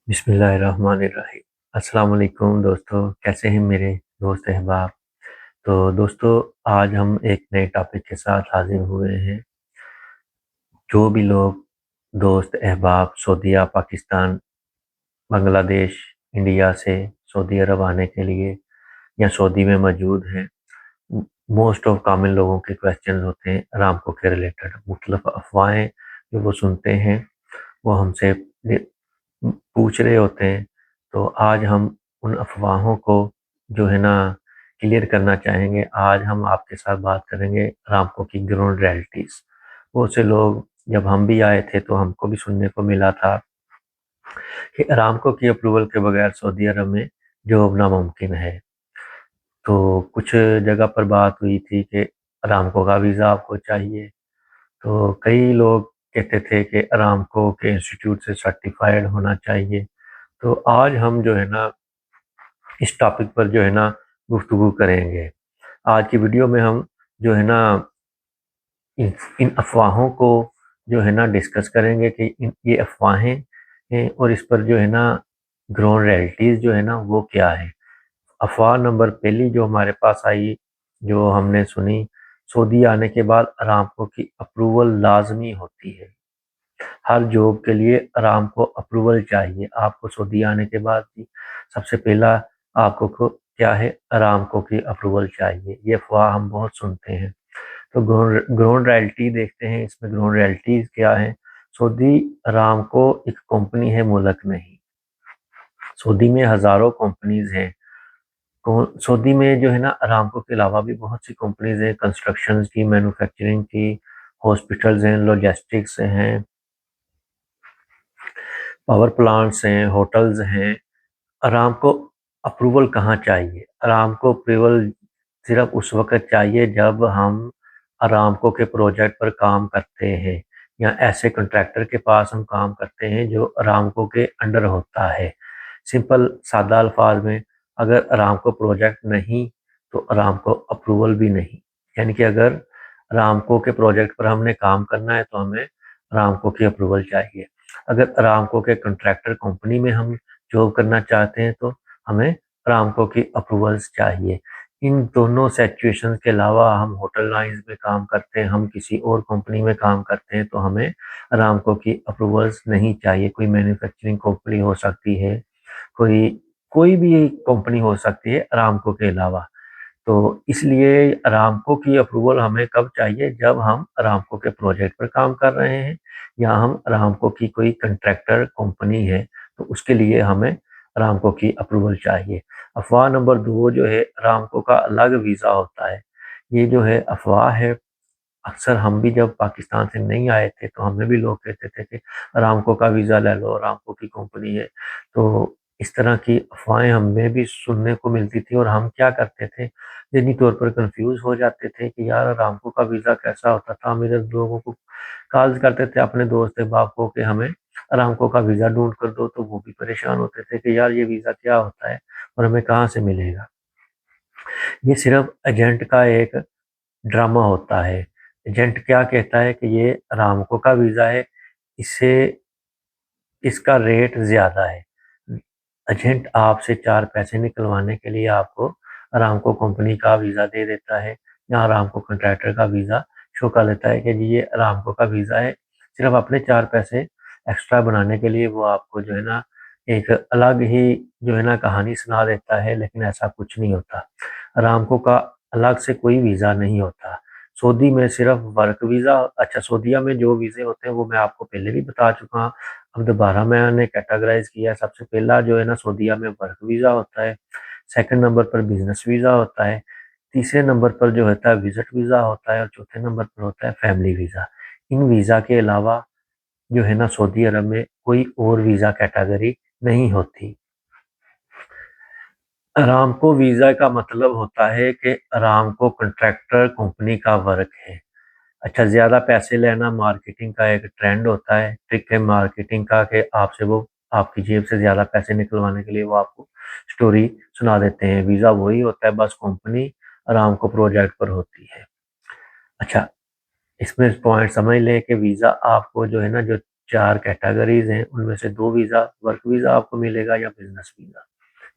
बिस्मिल्लाहिर्रहमानिर्रहीम। अस्सलाम वालेकुम दोस्तों, कैसे हैं मेरे दोस्त अहबाब। तो दोस्तों, आज हम एक नए टॉपिक के साथ हाजिर हुए हैं। जो भी लोग दोस्त अहबाब सऊदीया, पाकिस्तान, बांग्लादेश, इंडिया से सऊदी अरब आने के लिए या सऊदी में मौजूद हैं, मोस्ट ऑफ कॉमन लोगों के क्वेश्चन होते हैं अरामको के रिलेटेड। मुख्तलिफ अफवाहें जो वो सुनते हैं वो हमसे पूछ रहे होते हैं। तो आज हम उन अफवाहों को जो है ना क्लियर करना चाहेंगे। आज हम आपके साथ बात करेंगे अरामको की ग्राउंड रियलिटीज़। बहुत से लोग, जब हम भी आए थे तो हमको भी सुनने को मिला था कि अरामको की अप्रूवल के बगैर सऊदी अरब में जॉब नामुमकिन है। तो कुछ जगह पर बात हुई थी कि अरामको का वीज़ा आपको चाहिए। तो कई लोग कहते थे कि अरामको के इंस्टीट्यूट से सर्टिफाइड होना चाहिए। तो आज हम जो है ना इस टॉपिक पर जो है ना गुफ्तगू करेंगे। आज की वीडियो में हम जो है ना इन इन अफ़वाहों को जो है ना डिस्कस करेंगे कि ये अफ़वाहें हैं और इस पर जो है ना ग्राउंड रियलिटीज़ जो है ना वो क्या है। अफ़वाह नंबर पहली जो हमारे पास आई, जो हमने सुनी, सऊदी आने के बाद अरामको की अप्रूवल लाज़मी होती है। हर जॉब के लिए अरामको अप्रूवल चाहिए। आपको सऊदी आने के बाद ही सबसे पहला आपको क्या है, अरामको की अप्रूवल चाहिए। ये अफ़वाह हम बहुत सुनते हैं। तो ग्राउंड रियलिटी देखते हैं, इसमें ग्राउंड रियलिटीज़ क्या है। सऊदी अरामको एक कंपनी है, मुल्क नहीं। सऊदी में हज़ारों कंपनीज़ हैं। सऊदी में जो है ना अरामको के अलावा भी बहुत सी कंपनीज़ हैं, कंस्ट्रक्शंस की, मैन्युफैक्चरिंग की, हॉस्पिटल्स हैं, लॉजिस्टिक्स हैं, पावर प्लांट्स हैं, होटल्स हैं। अरामको अप्रूवल कहाँ चाहिए? अरामको अप्रूवल सिर्फ उस वक़्त चाहिए जब हम अरामको के प्रोजेक्ट पर काम करते हैं या ऐसे कॉन्ट्रैक्टर के पास हम काम करते हैं जो अरामको के अंडर होता है। सिंपल सादा अल्फाज में, अगर अरामको प्रोजेक्ट नहीं तो अरामको अप्रूवल भी नहीं। यानी कि अगर अरामको के प्रोजेक्ट पर हमने काम करना है तो हमें अरामको की अप्रूवल चाहिए। अगर अरामको के कॉन्ट्रैक्टर कंपनी में हम जॉब करना चाहते हैं तो हमें अरामको की अप्रूवल्स चाहिए। इन दोनों सिचुएशंस के अलावा हम होटल लाइन्स में काम करते हैं, हम किसी और कंपनी में काम करते हैं तो हमें अरामको की अप्रूवल्स नहीं चाहिए। कोई मैन्युफैक्चरिंग कंपनी हो सकती है, कोई कोई भी कंपनी हो सकती है अरामको के अलावा। तो इसलिए अरामको की अप्रूवल हमें कब चाहिए? जब हम अरामको के प्रोजेक्ट पर काम कर रहे हैं या हम अरामको की कोई कॉन्ट्रैक्टर कंपनी है तो उसके लिए हमें अरामको की अप्रूवल चाहिए। अफ़वाह नंबर 2 जो है, अरामको का अलग वीज़ा होता है। ये जो है अफ़वाह है। अक्सर हम भी जब पाकिस्तान से नहीं आए थे तो हमें भी लोग कहते थे कि अरामको का वीज़ा ले लो, अरामको की कंपनी है। तो इस तरह की अफ़वाहें हमें भी सुनने को मिलती थी और हम क्या करते थे, ज़हनी तौर पर कन्फ्यूज़ हो जाते थे कि यार अरामको का वीज़ा कैसा होता था। हम इधर लोगों को कॉल्स करते थे अपने दोस्त अहबाब को कि हमें अरामको का वीज़ा ढूँढ कर दो, तो वो भी परेशान होते थे कि यार ये वीज़ा क्या होता है और हमें कहाँ से मिलेगा। ये सिर्फ़ एजेंट का एक ड्रामा होता है। एजेंट क्या कहता है कि ये अरामको का वीज़ा है, इससे इसका रेट ज़्यादा है। एजेंट आपसे 4 पैसे निकलवाने के लिए आपको अरामको कंपनी का वीज़ा दे देता है या अरामको कॉन्ट्रैक्टर का वीज़ा शो कर लेता है कि जी ये अरामको का वीज़ा है। सिर्फ़ अपने 4 पैसे एक्स्ट्रा बनाने के लिए वो आपको जो है ना एक अलग ही जो है ना कहानी सुना देता है, लेकिन ऐसा कुछ नहीं होता। अरामको का अलग से कोई वीज़ा नहीं होता। सऊदी में सिर्फ़ वर्क वीज़ा, अच्छा, सऊदीया में जो वीज़े होते हैं वो मैं आपको पहले भी बता चुका हूँ। अब दोबारा मैंने कैटेगराइज़ किया है। सबसे पहला जो है ना सऊदीया में वर्क वीज़ा होता है, सेकंड नंबर पर बिज़नेस वीज़ा होता है, तीसरे नंबर पर जो होता है विज़िट वीज़ा होता है और चौथे नंबर पर होता है फैमिली वीज़ा। इन वीज़ा के अलावा जो है ना सऊदी अरब में कोई और वीज़ा कैटेगरी नहीं होती। अरामको वीज़ा का मतलब होता है कि अरामको कॉन्ट्रैक्टर कंपनी का वर्क है। अच्छा, ज़्यादा पैसे लेना मार्केटिंग का एक ट्रेंड होता है, ट्रिक है मार्केटिंग का कि आपसे वो आपकी जेब से ज़्यादा पैसे निकलवाने के लिए वो आपको स्टोरी सुना देते हैं। वीज़ा वही होता है, बस कंपनी अरामको प्रोजेक्ट पर होती है। अच्छा, इसमें पॉइंट समझ लें कि वीज़ा आपको जो है ना जो 4 कैटेगरीज़ हैं, उनमें से 2 वीज़ा, वर्क वीज़ा आपको मिलेगा या बिज़नेस वीज़ा।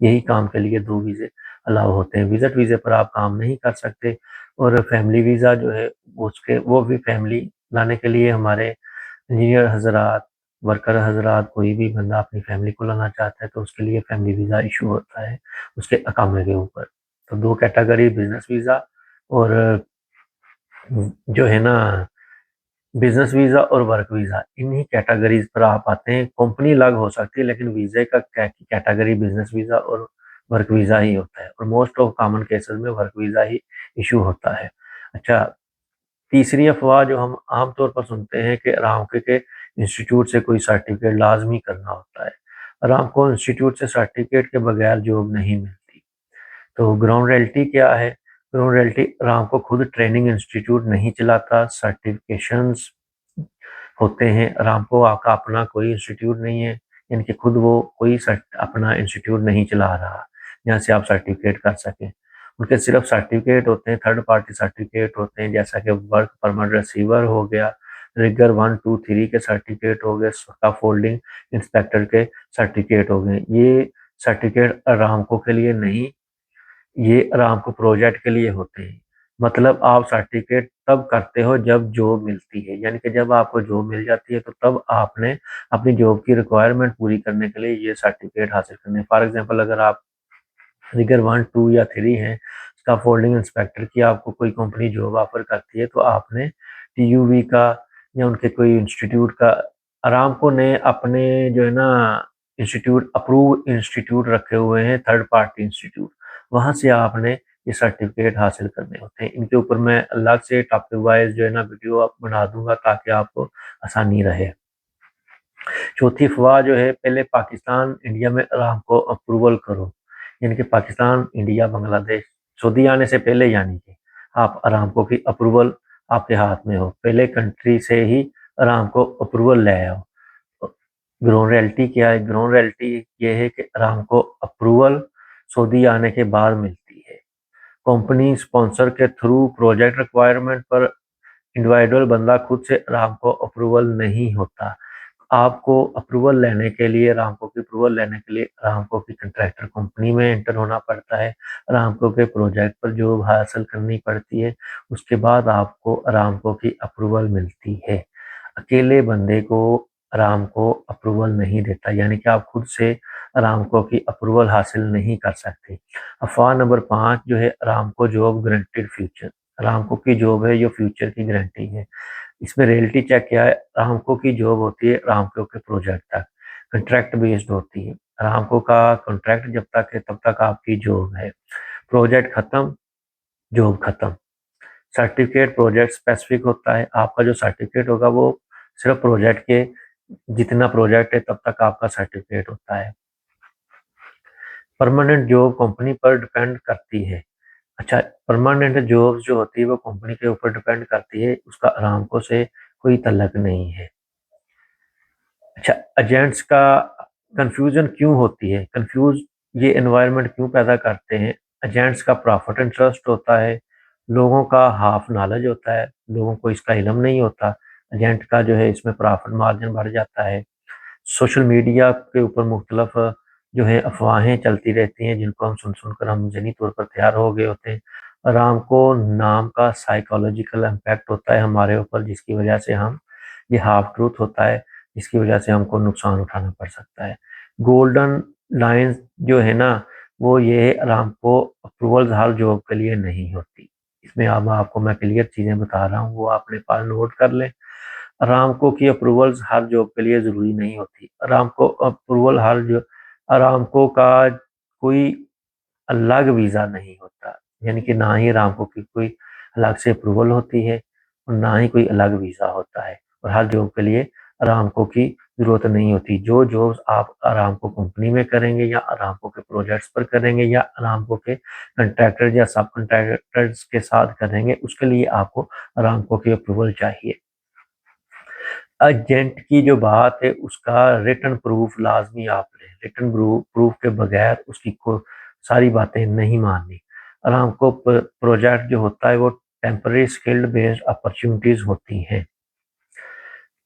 यही काम के लिए 2 वीज़े अलाउ होते हैं। विज़िट वीज़े पर आप काम नहीं कर सकते और फैमिली वीज़ा जो है उसके वो भी फैमिली लाने के लिए हमारे इंजीनियर हज़रात, वर्कर हज़रात, कोई भी बंदा अपनी फैमिली को लाना चाहता है तो उसके लिए फैमिली वीज़ा इश्यू होता है उसके अकामे के ऊपर। तो 2 कैटेगरी बिज़नेस वीज़ा और जो है ना बिज़नेस वीज़ा और वर्क वीज़ा, इन्हीं कैटेगरीज़ पर आप आते हैं। कंपनी अलग हो सकती है लेकिन वीज़े का कैटेगरी बिज़नेस वीज़ा और वर्क वीज़ा ही होता है और मोस्ट ऑफ कॉमन केसेस में वर्क वीज़ा ही इश्यू होता है। अच्छा, तीसरी अफ़वाह जो हम आम तौर पर सुनते हैं कि अरामको के इंस्टीट्यूट से कोई सर्टिफ़िकेट लाज़मी करना होता है। अरामको इंस्टीट्यूट से सर्टिफ़िकेट के बगैर जॉब नहीं मिलती। तो ग्राउंड रियलिटी क्या है? ग्राउंड रियलिटी अरामको खुद ट्रेनिंग इंस्टीट्यूट नहीं चलाता, सर्टिफ़िकेशंस होते हैं। अरामको का अपना कोई इंस्टीट्यूट नहीं है, यानी कि खुद वो कोई अपना इंस्टीट्यूट नहीं चला रहा, जहाँ से आप सर्टिफ़िकेट कर सकें। उनके सिर्फ सर्टिफ़िकेट होते हैं, थर्ड पार्टी सर्टिफ़िकेट होते हैं, जैसा कि वर्क परमिट रिसीवर हो गया, रिगर 1, 2, 3 के सर्टिफ़िकेट हो गए, स्कैफोल्डिंग इंस्पेक्टर के सर्टिफ़िकेट हो गए। ये सर्टिफ़िकेट अरामको के लिए नहीं, ये अरामको प्रोजेक्ट के लिए होते हैं। मतलब आप सर्टिफ़िकेट तब करते हो जब जॉब मिलती है, यानी कि जब आपको जॉब मिल जाती है तो तब आपने अपनी जॉब की रिक्वायरमेंट पूरी करने के लिए ये सर्टिफ़िकेट हासिल करने हैं। फॉर एग्ज़ाम्पल अगर आप फिगर 1, 2 या 3 हैं, स्कैफोल्डिंग इंस्पेक्टर की आपको कोई कंपनी जॉब ऑफर करती है तो आपने टीयूवी का या उनके कोई इंस्टीट्यूट का, अरामको ने अपने जो है ना इंस्टीट्यूट अप्रूव इंस्टीट्यूट रखे हुए हैं, थर्ड पार्टी इंस्टीट्यूट, वहाँ से आपने ये सर्टिफिकेट हासिल करने होते हैं। इनके ऊपर मैं अलग से टॉपिक वाइज जो है ना वीडियो आप बना दूंगा ताकि आपको आसानी रहे। चौथी अफवाह जो है, पहले पाकिस्तान इंडिया में अरामको अप्रूवल करो, यानी कि पाकिस्तान इंडिया बांग्लादेश सऊदी आने से पहले, यानी कि आप अरामको की अप्रूवल आपके हाथ में हो, पहले कंट्री से ही अरामको अप्रूवल ले आओ। ग्राउंड रियलिटी क्या है? ग्राउंड रियलिटी ये है कि अरामको अप्रूवल सऊदी आने के बाद मिलती है। कंपनी स्पॉन्सर के थ्रू प्रोजेक्ट रिक्वायरमेंट पर इंडिविजुअल बंदा खुद से अरामको अप्रूवल नहीं होता। आपको अप्रूवल लेने के लिए, अरामको की अप्रूवल लेने के लिए अरामको की कंट्रैक्टर कंपनी में एंटर होना पड़ता है, अरामको के प्रोजेक्ट पर जॉब हासिल करनी पड़ती है, उसके बाद आपको अरामको की अप्रूवल मिलती है। अकेले बंदे को अरामको अप्रूवल नहीं देता, यानी कि आप खुद से अरामको की अप्रूवल हासिल नहीं कर सकते। अफवाह नंबर 5 जो है, Aramco job guaranteed future. Aramco की जॉब है जो फ्यूचर की गारंटी है। इसमें रियलिटी चेक क्या है? अरामको की जॉब होती है अरामको के प्रोजेक्ट तक, कॉन्ट्रैक्ट बेस्ड होती है। अरामको का कॉन्ट्रैक्ट जब तक है तब तक आपकी जॉब है, प्रोजेक्ट खत्म, जॉब खत्म। सर्टिफिकेट प्रोजेक्ट स्पेसिफिक होता है, आपका जो सर्टिफिकेट होगा वो सिर्फ प्रोजेक्ट के जितना प्रोजेक्ट है तब तक आपका सर्टिफिकेट होता है। परमानेंट जॉब कंपनी पर डिपेंड करती है। अच्छा, परमानेंट जॉब जो होती है वो कंपनी के ऊपर डिपेंड करती है, उसका अरामको से कोई तल्लक नहीं है। अच्छा, एजेंट्स का कन्फ्यूजन क्यों होती है? ये एनवायरनमेंट क्यों पैदा करते हैं? एजेंट्स का प्रॉफिट इंटरेस्ट होता है, लोगों का हाफ नॉलेज होता है, लोगों को इसका इल्म नहीं होता। एजेंट का जो है इसमें प्रॉफिट मार्जिन बढ़ जाता है। सोशल मीडिया के ऊपर मुख्तलिफ जो है अफवाहें चलती रहती हैं जिनको हम सुन कर हम ज़हनी तौर पर तैयार हो गए होते हैं। अरामको नाम का साइकोलॉजिकल इम्पैक्ट होता है हमारे ऊपर, जिसकी वजह से हम, ये हाफ ट्रूथ होता है, जिसकी वजह से हमको नुकसान उठाना पड़ सकता है। गोल्डन लाइन्स जो है ना, वो ये है, अरामको अप्रूवल्स हर जॉब के लिए नहीं होती। इसमें अब आपको मैं क्लियर चीज़ें बता रहा हूँ, वो अपने पास नोट कर लें। अरामको की अप्रूवल्स हर जॉब के लिए ज़रूरी नहीं होती। अरामको का कोई अलग वीज़ा नहीं होता, यानी कि ना ही अरामको की कोई अलग से अप्रूवल होती है और ना ही कोई अलग वीज़ा होता है और हर जॉब के लिए अरामको की ज़रूरत नहीं होती। जो जॉब्स आप अरामको कंपनी में करेंगे या अरामको के प्रोजेक्ट्स पर करेंगे या अरामको के कॉन्ट्रैक्टर या सब कॉन्ट्रैक्टर्स के साथ करेंगे, उसके लिए आपको अरामको की अप्रूवल चाहिए। एजेंट की जो बात है उसका रिटन प्रूफ लाजमी आप लें, रिटन प्रूफ के बगैर उसकी को सारी बातें नहीं माननी। अरामको प्रोजेक्ट जो होता है वो टेम्पररी स्किल्ड बेस्ड अपॉर्चुनिटीज होती हैं।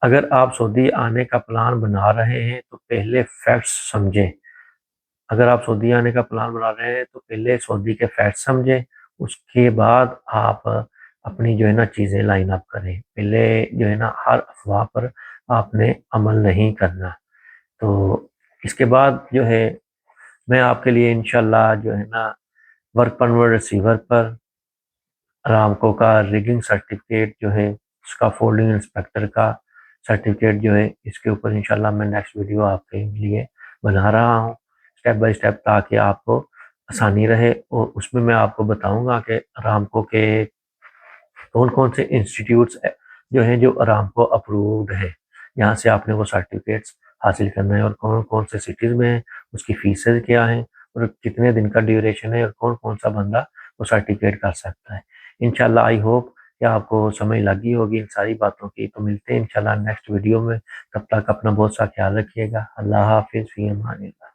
अगर आप सऊदी आने का प्लान बना रहे हैं तो पहले फैक्ट्स समझें। अगर आप सऊदी आने का प्लान बना रहे हैं तो पहले सऊदी के फैक्ट्स समझें, उसके बाद आप अपनी जो है ना चीज़ें लाइन अप करें। पहले जो है ना हर अफ़वाह पर आपने अमल नहीं करना। तो इसके बाद जो है मैं आपके लिए इंशाल्लाह जो है ना वर्क परमिट रिसीवर पर अरामको का रिगिंग सर्टिफिकेट जो है, उसका फोल्डिंग इंस्पेक्टर का सर्टिफिकेट जो है, इसके ऊपर इंशाल्लाह मैं नेक्स्ट वीडियो आपके लिए बना रहा हूँ स्टेप बाय स्टेप, ताकि आपको आसानी रहे। और उसमें मैं आपको बताऊंगा कि अरामको के कौन-कौन से इंस्टीट्यूट्स जो हैं जो अरामको अप्रूव्ड है, यहाँ से आपने वो सर्टिफिकेट्स हासिल करना है, और कौन-कौन से सिटीज़ में है, उसकी फीसेस क्या हैं, और कितने दिन का ड्यूरेशन है, और कौन-कौन सा बंदा वो सर्टिफिकेट कर सकता है। इंशाल्लाह आई होप कि आपको समझ लगी होगी इन सारी बातों की। तो मिलते हैं इंशाल्लाह नेक्स्ट वीडियो में। तब तक अपना बहुत सा ख्याल रखिएगा। अल्लाह हाफ़िज़, फ़ी अमानिल्लाह।